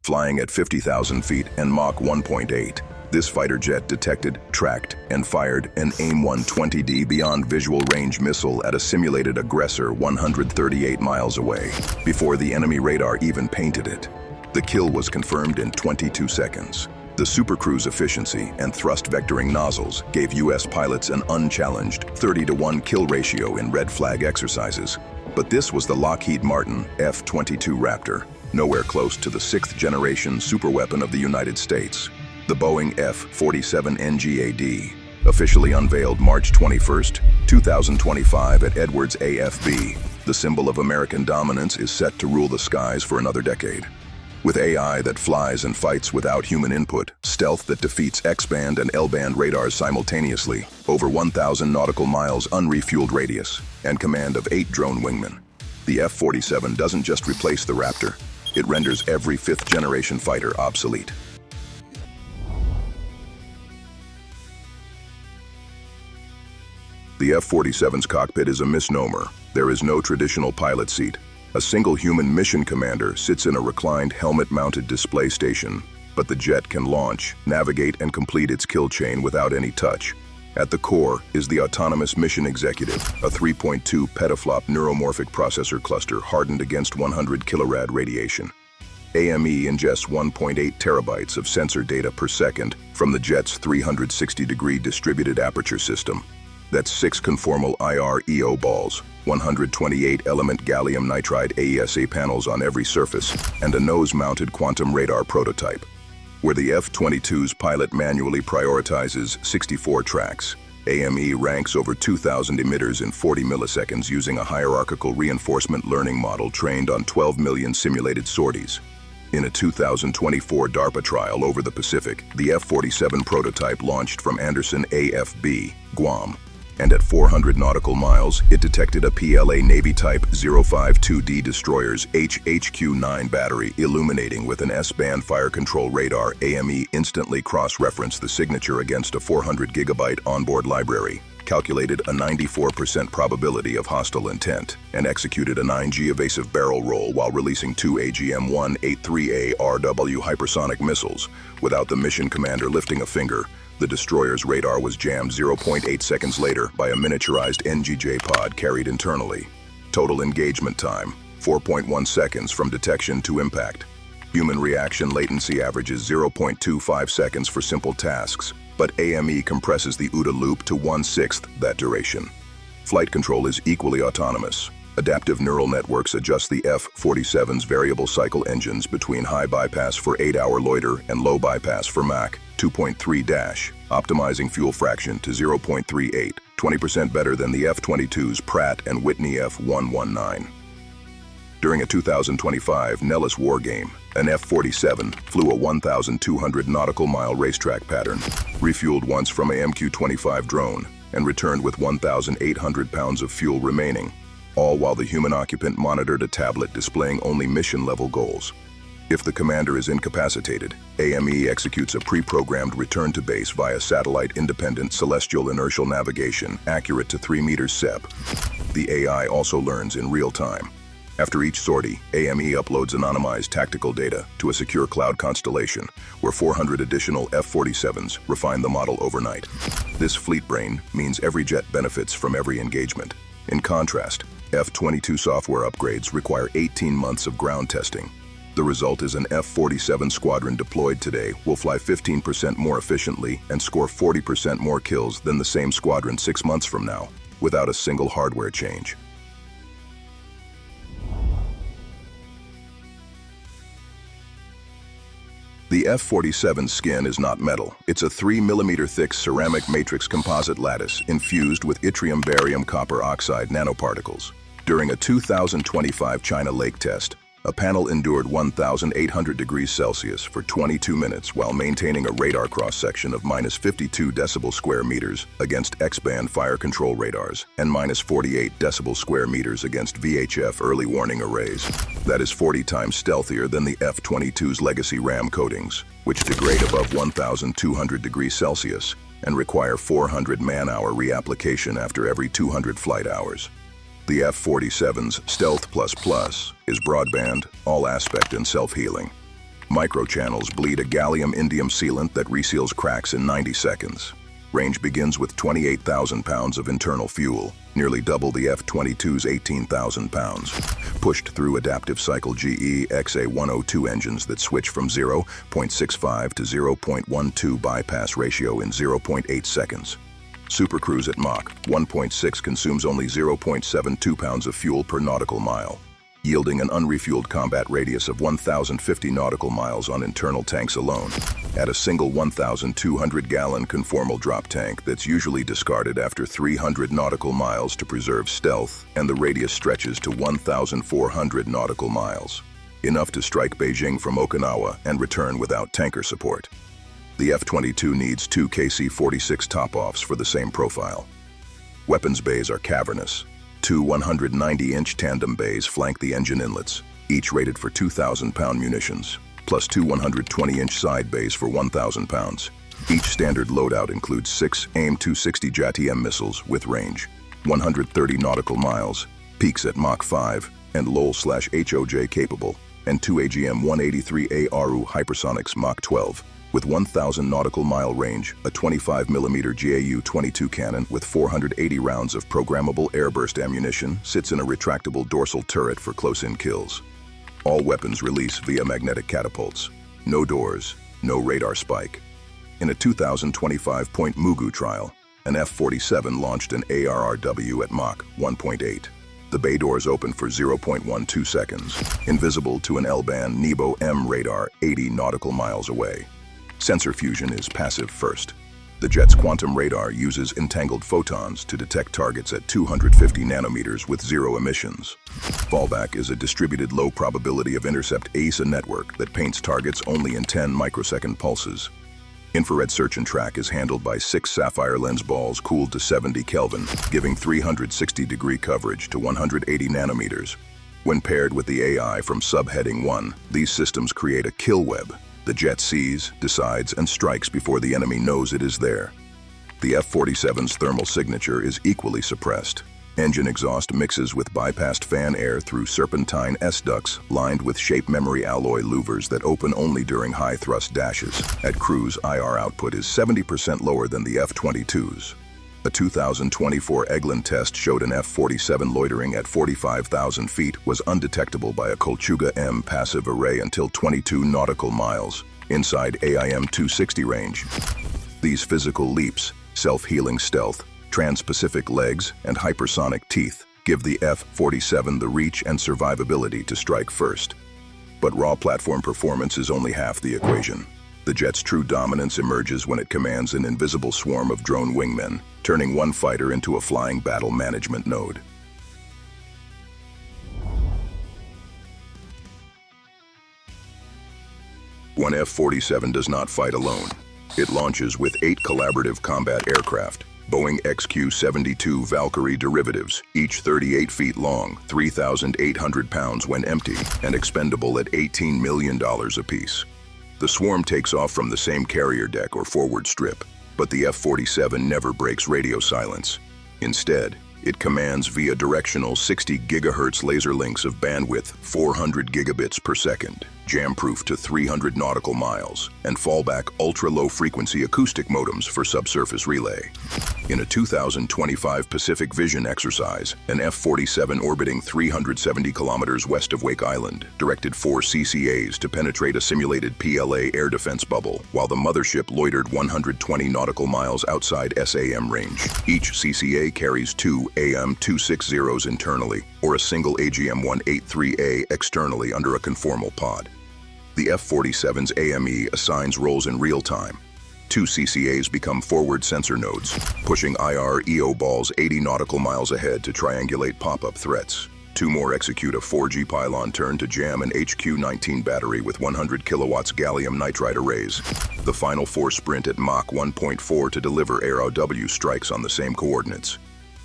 flying at 50,000 feet and Mach 1.8. This fighter jet detected, tracked, and fired an AIM-120D beyond visual range missile at a simulated aggressor 138 miles away, before the enemy radar even painted it. The kill was confirmed in 22 seconds. The supercruise efficiency and thrust vectoring nozzles gave U.S. pilots an unchallenged 30-to-1 kill ratio in red flag exercises. But this was the Lockheed Martin F-22 Raptor, nowhere close to the 6th-generation superweapon of the United States. The Boeing F-47 NGAD, officially unveiled March 21, 2025 at Edwards AFB. The symbol of American dominance is set to rule the skies for another decade. With AI that flies and fights without human input, stealth that defeats X-band and L-band radars simultaneously, over 1,000 nautical miles unrefueled radius, and command of 8 drone wingmen, the F-47 doesn't just replace the Raptor, it renders every 5th-generation fighter obsolete. The F-47's cockpit is a misnomer. There is no traditional pilot seat. A single human mission commander sits in a reclined helmet-mounted display station, but the jet can launch, navigate, and complete its kill chain without any touch. At the core is the autonomous mission executive, a 3.2 petaflop neuromorphic processor cluster hardened against 100 kilorad radiation. AME ingests 1.8 terabytes of sensor data per second from the jet's 360-degree distributed aperture system. That's 6 conformal IR-EO balls, 128 element gallium nitride AESA panels on every surface, and a nose-mounted quantum radar prototype. Where the F-22's pilot manually prioritizes 64 tracks, AME ranks over 2,000 emitters in 40 milliseconds using a hierarchical reinforcement learning model trained on 12 million simulated sorties. In a 2024 DARPA trial over the Pacific, the F-47 prototype launched from Andersen AFB, Guam, and at 400 nautical miles, it detected a PLA Navy Type 052D destroyer's HHQ-9 battery illuminating with an S-band fire control radar. AME instantly cross-referenced the signature against a 400-gigabyte onboard library, calculated a 94% probability of hostile intent, and executed a 9G evasive barrel roll while releasing 2 AGM-183A RW hypersonic missiles. Without the mission commander lifting a finger, the destroyer's radar was jammed 0.8 seconds later by a miniaturized NGJ pod carried internally. Total engagement time, 4.1 seconds from detection to impact. Human reaction latency averages 0.25 seconds for simple tasks, but AME compresses the OODA loop to 1/6 that duration. Flight control is equally autonomous. Adaptive neural networks adjust the F-47's variable cycle engines between high bypass for 8-hour loiter and low bypass for Mach 2.3-, optimizing fuel fraction to 0.38, 20% better than the F-22's Pratt & Whitney F-119. During a 2025 Nellis war game, an F-47 flew a 1,200 nautical mile racetrack pattern, refueled once from a MQ-25 drone, and returned with 1,800 pounds of fuel remaining, all while the human occupant monitored a tablet displaying only mission-level goals. If the commander is incapacitated, AME executes a pre-programmed return to base via satellite-independent celestial inertial navigation accurate to 3 meters SEP. The AI also learns in real time. After each sortie, AME uploads anonymized tactical data to a secure cloud constellation, where 400 additional F-47s refine the model overnight. This fleet brain means every jet benefits from every engagement. In contrast, F-22 software upgrades require 18 months of ground testing. The result is an F-47 squadron deployed today will fly 15% more efficiently and score 40% more kills than the same squadron 6 months from now, without a single hardware change. The F-47's skin is not metal. It's a 3 mm thick ceramic matrix composite lattice infused with yttrium barium copper oxide nanoparticles. During a 2025 China Lake test, a panel endured 1,800 degrees Celsius for 22 minutes while maintaining a radar cross-section of -52 decibel square meters against X-band fire control radars and -48 decibel square meters against VHF early warning arrays. That is 40 times stealthier than the F-22's legacy RAM coatings, which degrade above 1,200 degrees Celsius and require 400 man-hour reapplication after every 200 flight hours. The F-47's Stealth++ is broadband, all-aspect, and self-healing. Microchannels bleed a gallium-indium sealant that reseals cracks in 90 seconds. Range begins with 28,000 pounds of internal fuel, nearly double the F-22's 18,000 pounds. Pushed through adaptive cycle GE XA102 engines that switch from 0.65 to 0.12 bypass ratio in 0.8 seconds. Supercruise at Mach 1.6 consumes only 0.72 pounds of fuel per nautical mile, yielding an unrefueled combat radius of 1,050 nautical miles on internal tanks alone. Add a single 1,200-gallon conformal drop tank that's usually discarded after 300 nautical miles to preserve stealth, and the radius stretches to 1,400 nautical miles. Enough to strike Beijing from Okinawa and return without tanker support. The F-22 needs 2 KC-46 top-offs for the same profile. Weapons bays are cavernous. 2 190-inch tandem bays flank the engine inlets, each rated for 2,000-pound munitions, plus 2 120-inch side bays for 1,000 pounds. Each standard loadout includes 6 AIM-260 JATM missiles with range 130 nautical miles, peaks at Mach 5, and LOL/HOJ capable, and 2 AGM-183A ARU hypersonics Mach 12. With 1,000 nautical mile range, a 25mm GAU-22 cannon with 480 rounds of programmable airburst ammunition sits in a retractable dorsal turret for close-in kills. All weapons release via magnetic catapults. No doors, no radar spike. In a 2025-point Mugu trial, an F-47 launched an ARRW at Mach 1.8. The bay doors open for 0.12 seconds, invisible to an L-band Nebo M radar 80 nautical miles away. Sensor fusion is passive first. The jet's quantum radar uses entangled photons to detect targets at 250 nanometers with zero emissions. Fallback is a distributed low probability of intercept AESA network that paints targets only in 10 microsecond pulses. Infrared search and track is handled by 6 sapphire lens balls cooled to 70 Kelvin, giving 360-degree coverage to 180 nanometers. When paired with the AI from subheading 1, these systems create a kill web. The jet sees, decides, and strikes before the enemy knows it is there. The F-47's thermal signature is equally suppressed. Engine exhaust mixes with bypassed fan air through serpentine S-ducts lined with shape memory alloy louvers that open only during high-thrust dashes. At cruise, IR output is 70% lower than the F-22's. A 2024 Eglin test showed an F-47 loitering at 45,000 feet was undetectable by a Kolchuga M passive array until 22 nautical miles, inside AIM-260 range. These physical leaps, self-healing stealth, trans-Pacific legs, and hypersonic teeth give the F-47 the reach and survivability to strike first. But raw platform performance is only half the equation. The jet's true dominance emerges when it commands an invisible swarm of drone wingmen, turning one fighter into a flying battle management node. One F-47 does not fight alone. It launches with 8 collaborative combat aircraft, Boeing XQ-72 Valkyrie derivatives, each 38 feet long, 3,800 pounds when empty, and expendable at $18 million apiece. The swarm takes off from the same carrier deck or forward strip, but the F-47 never breaks radio silence. Instead, it commands via directional 60 GHz laser links of bandwidth 400 gigabits per second, jam-proof to 300 nautical miles, and fallback ultra-low frequency acoustic modems for subsurface relay. In a 2025 Pacific Vision exercise, an F-47 orbiting 370 kilometers west of Wake Island directed 4 CCAs to penetrate a simulated PLA air defense bubble, while the mothership loitered 120 nautical miles outside SAM range. Each CCA carries 2 AIM-260s internally, or a single AGM-183A externally under a conformal pod. The F-47's AME assigns roles in real time. 2 CCAs become forward sensor nodes, pushing IR-EO balls 80 nautical miles ahead to triangulate pop-up threats. 2 more execute a 4G pylon turn to jam an HQ-19 battery with 100 kilowatts gallium nitride arrays. The final 4 sprint at Mach 1.4 to deliver AROW strikes on the same coordinates.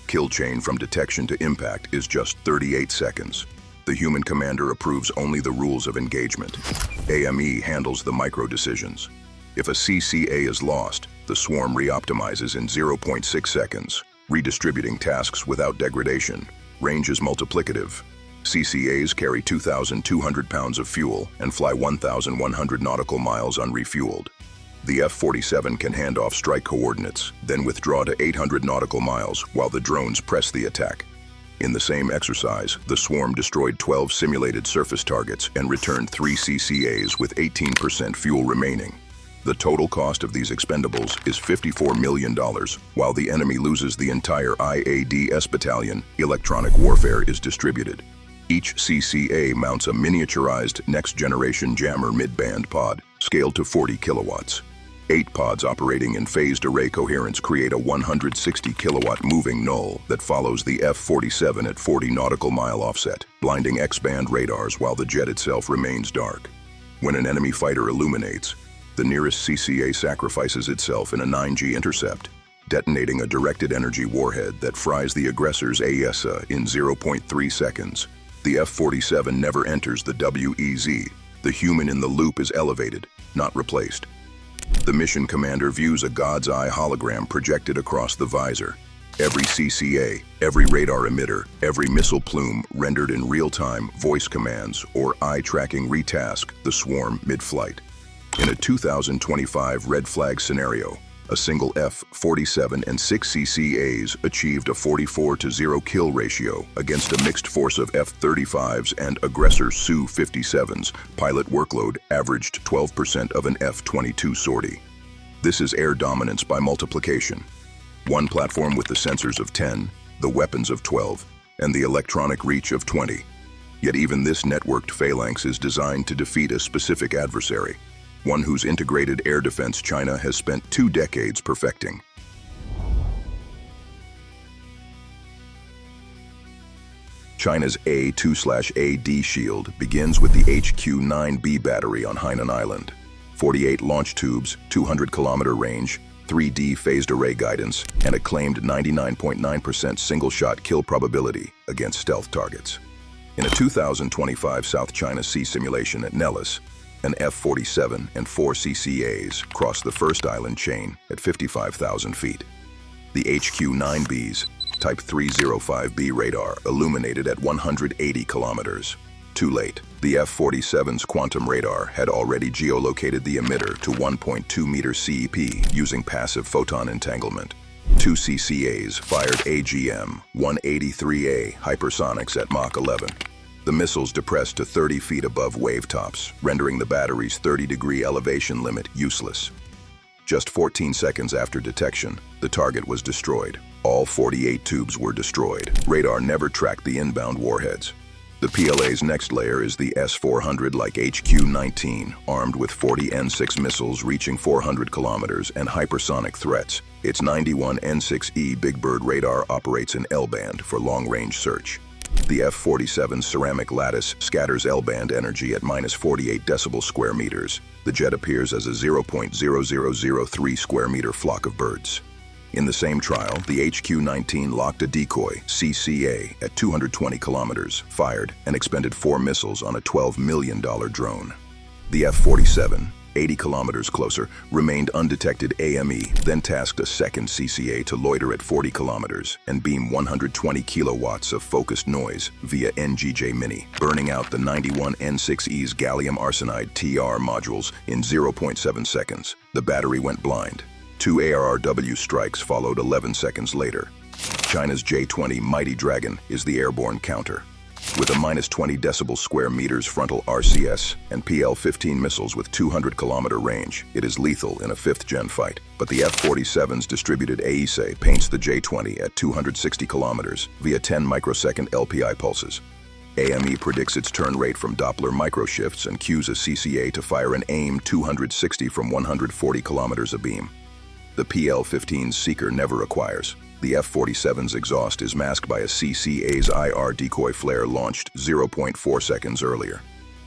Kill chain from detection to impact is just 38 seconds. The human commander approves only the rules of engagement. AME handles the micro decisions. If a CCA is lost, the swarm reoptimizes in 0.6 seconds, redistributing tasks without degradation. Range is multiplicative. CCAs carry 2,200 pounds of fuel and fly 1,100 nautical miles unrefueled. The F-47 can hand off strike coordinates, then withdraw to 800 nautical miles while the drones press the attack. In the same exercise, the swarm destroyed 12 simulated surface targets and returned 3 CCAs with 18% fuel remaining. The total cost of these expendables is $54 million, while the enemy loses the entire IADS battalion. Electronic warfare is distributed. Each CCA mounts a miniaturized next-generation jammer mid-band pod, scaled to 40 kilowatts. 8 pods operating in phased array coherence create a 160 kilowatt moving null that follows the F-47 at 40 nautical mile offset, blinding X-band radars while the jet itself remains dark. When an enemy fighter illuminates, the nearest CCA sacrifices itself in a 9G intercept, detonating a directed energy warhead that fries the aggressor's AESA in 0.3 seconds. The F-47 never enters the WEZ. The human in the loop is elevated, not replaced. The mission commander views a God's eye hologram projected across the visor. Every CCA, every radar emitter, every missile plume rendered in real-time voice commands or eye-tracking retask the swarm mid-flight. In a 2025 red flag scenario, a single F-47 and 6 CCAs achieved a 44-0 kill ratio against a mixed force of F-35s and aggressor Su-57s. Pilot workload averaged 12% of an F-22 sortie. This is air dominance by multiplication. One platform with the sensors of 10, the weapons of 12, and the electronic reach of 20. Yet even this networked phalanx is designed to defeat a specific adversary, one whose integrated air defense China has spent 2 decades perfecting. China's A2/AD shield begins with the HQ-9B battery on Hainan Island. 48 launch tubes, 200-kilometer range, 3D phased array guidance, and a claimed 99.9% single-shot kill probability against stealth targets. In a 2025 South China Sea simulation at Nellis, an F-47 and 4 CCAs crossed the first island chain at 55,000 feet. The HQ-9B's Type 305B radar illuminated at 180 kilometers. Too late. The F-47's quantum radar had already geolocated the emitter to 1.2 meter CEP using passive photon entanglement. 2 CCAs fired AGM-183A hypersonics at Mach 11. The missiles depressed to 30 feet above wave tops, rendering the battery's 30-degree elevation limit useless. Just 14 seconds after detection, the target was destroyed. All 48 tubes were destroyed. Radar never tracked the inbound warheads. The PLA's next layer is the S-400 like HQ-19, armed with 40 N-6 missiles reaching 400 kilometers and hypersonic threats. Its 91 N-6E Big Bird radar operates in L-band for long-range search. The F-47's ceramic lattice scatters L-band energy at minus 48 decibel square meters. The jet appears as a 0.0003 square meter flock of birds. In the same trial, the HQ-19 locked a decoy, CCA, at 220 kilometers, fired, and expended 4 missiles on a $12 million drone. The F-47, 80 kilometers closer, remained undetected AME, then tasked a second CCA to loiter at 40 kilometers and beam 120 kilowatts of focused noise via NGAD Mini, burning out the 91 N6E's gallium arsenide TR modules in 0.7 seconds. The battery went blind. 2 ARRW strikes followed 11 seconds later. China's J-20 Mighty Dragon is the airborne counter. With a minus 20 decibel square meters frontal RCS and PL-15 missiles with 200-kilometer range, it is lethal in a 5th-gen fight. But the F-47's distributed AESA paints the J-20 at 260 kilometers via 10 microsecond LPI pulses. AME predicts its turn rate from Doppler microshifts and cues a CCA to fire an AIM 260 from 140 kilometers abeam. The PL-15's seeker never acquires. The F-47's exhaust is masked by a CCA's IR decoy flare launched 0.4 seconds earlier.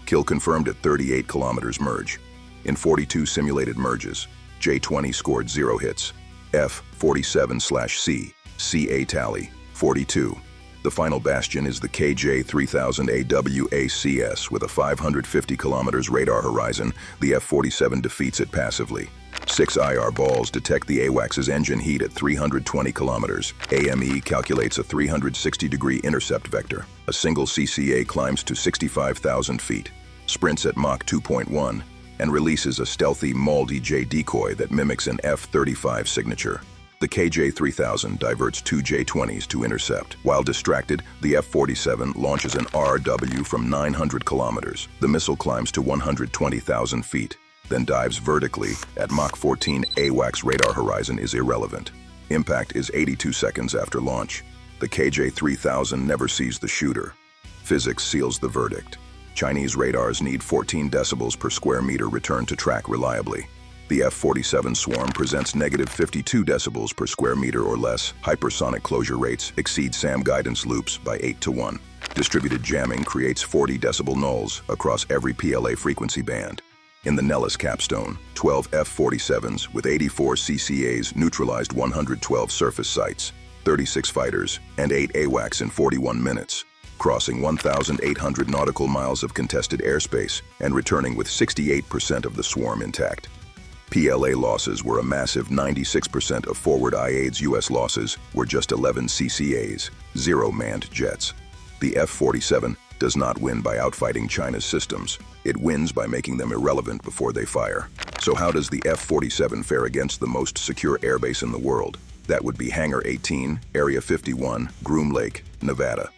Kill confirmed at 38 kilometers merge. In 42 simulated merges, J-20 scored 0 hits. F-47/C, CA tally, 42. The final bastion is the KJ-3000 AWACS with a 550 kilometers radar horizon. The F-47 defeats it passively. 6 IR balls detect the AWACS's engine heat at 320 kilometers. AME calculates a 360-degree intercept vector. A single CCA climbs to 65,000 feet, sprints at Mach 2.1, and releases a stealthy MALDJ decoy that mimics an F-35 signature. The KJ-3000 diverts 2 J-20s to intercept. While distracted, the F-47 launches an RW from 900 kilometers. The missile climbs to 120,000 feet, then dives vertically. At Mach 14, AWACS radar horizon is irrelevant. Impact is 82 seconds after launch. The KJ-3000 never sees the shooter. Physics seals the verdict. Chinese radars need 14 decibels per square meter return to track reliably. The F-47 swarm presents negative 52 decibels per square meter or less. Hypersonic closure rates exceed SAM guidance loops by 8 to 1. Distributed jamming creates 40 decibel nulls across every PLA frequency band. In the Nellis capstone, 12 F-47s with 84 CCAs neutralized 112 surface sites, 36 fighters, and 8 AWACS in 41 minutes, crossing 1,800 nautical miles of contested airspace and returning with 68% of the swarm intact. PLA losses were a massive 96% of forward IAD's U.S. losses were just 11 CCAs, 0 manned jets. The F-47 does not win by outfighting China's systems. It wins by making them irrelevant before they fire. So how does the F-47 fare against the most secure airbase in the world? That would be Hangar 18, Area 51, Groom Lake, Nevada.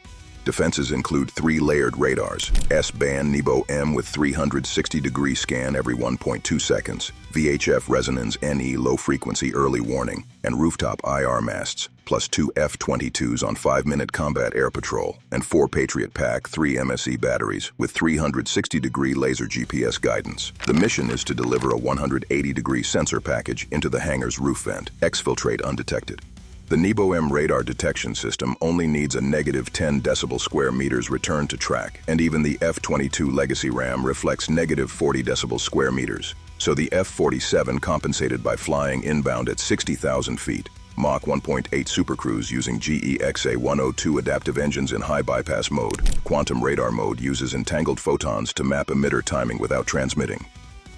Defenses include 3 layered radars, S-band NEBO-M with 360-degree scan every 1.2 seconds, VHF resonance NE low-frequency early warning, and rooftop IR masts, plus 2 F-22s on 5-minute combat air patrol, and 4 Patriot Pack 3 MSE batteries with 360-degree laser GPS guidance. The mission is to deliver a 180-degree sensor package into the hangar's roof vent, exfiltrate undetected. The NEBO-M radar detection system only needs a negative 10 decibel square meters return to track, and even the F-22 legacy RAM reflects negative 40 decibel square meters. So the F-47 compensated by flying inbound at 60,000 feet, Mach 1.8 supercruise using GE XA-102 adaptive engines in high bypass mode. Quantum radar mode uses entangled photons to map emitter timing without transmitting.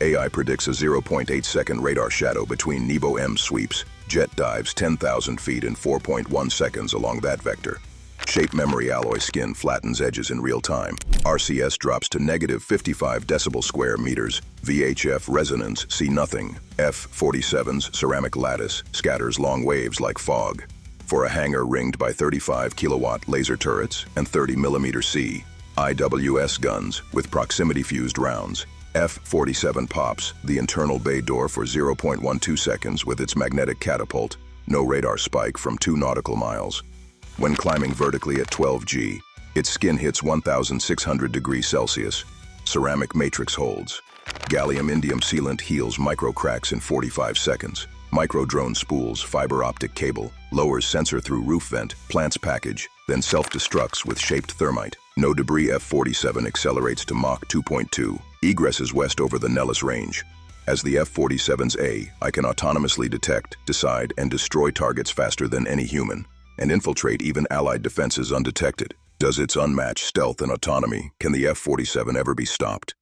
AI predicts a 0.8-second radar shadow between NEBO-M sweeps. Jet dives 10,000 feet in 4.1 seconds along that vector. Shape memory alloy skin flattens edges in real time. RCS drops to negative 55 decibel square meters. VHF resonance see nothing. F-47's ceramic lattice scatters long waves like fog. For a hangar ringed by 35 kilowatt laser turrets and 30 millimeter C IWS guns with proximity fused rounds, F-47 pops the internal bay door for 0.12 seconds with its magnetic catapult, no radar spike from 2 nautical miles. When climbing vertically at 12 G, its skin hits 1,600 degrees Celsius. Ceramic matrix holds. Gallium-indium sealant heals micro cracks in 45 seconds. Micro-drone spools fiber optic cable, lowers sensor through roof vent, plants package, then self-destructs with shaped thermite. No debris. F-47 accelerates to Mach 2.2. Egresses west over the Nellis Range. As the F-47's A, I can autonomously detect, decide, and destroy targets faster than any human, and infiltrate even Allied defenses undetected. Does its unmatched stealth and autonomy, can the F-47 ever be stopped?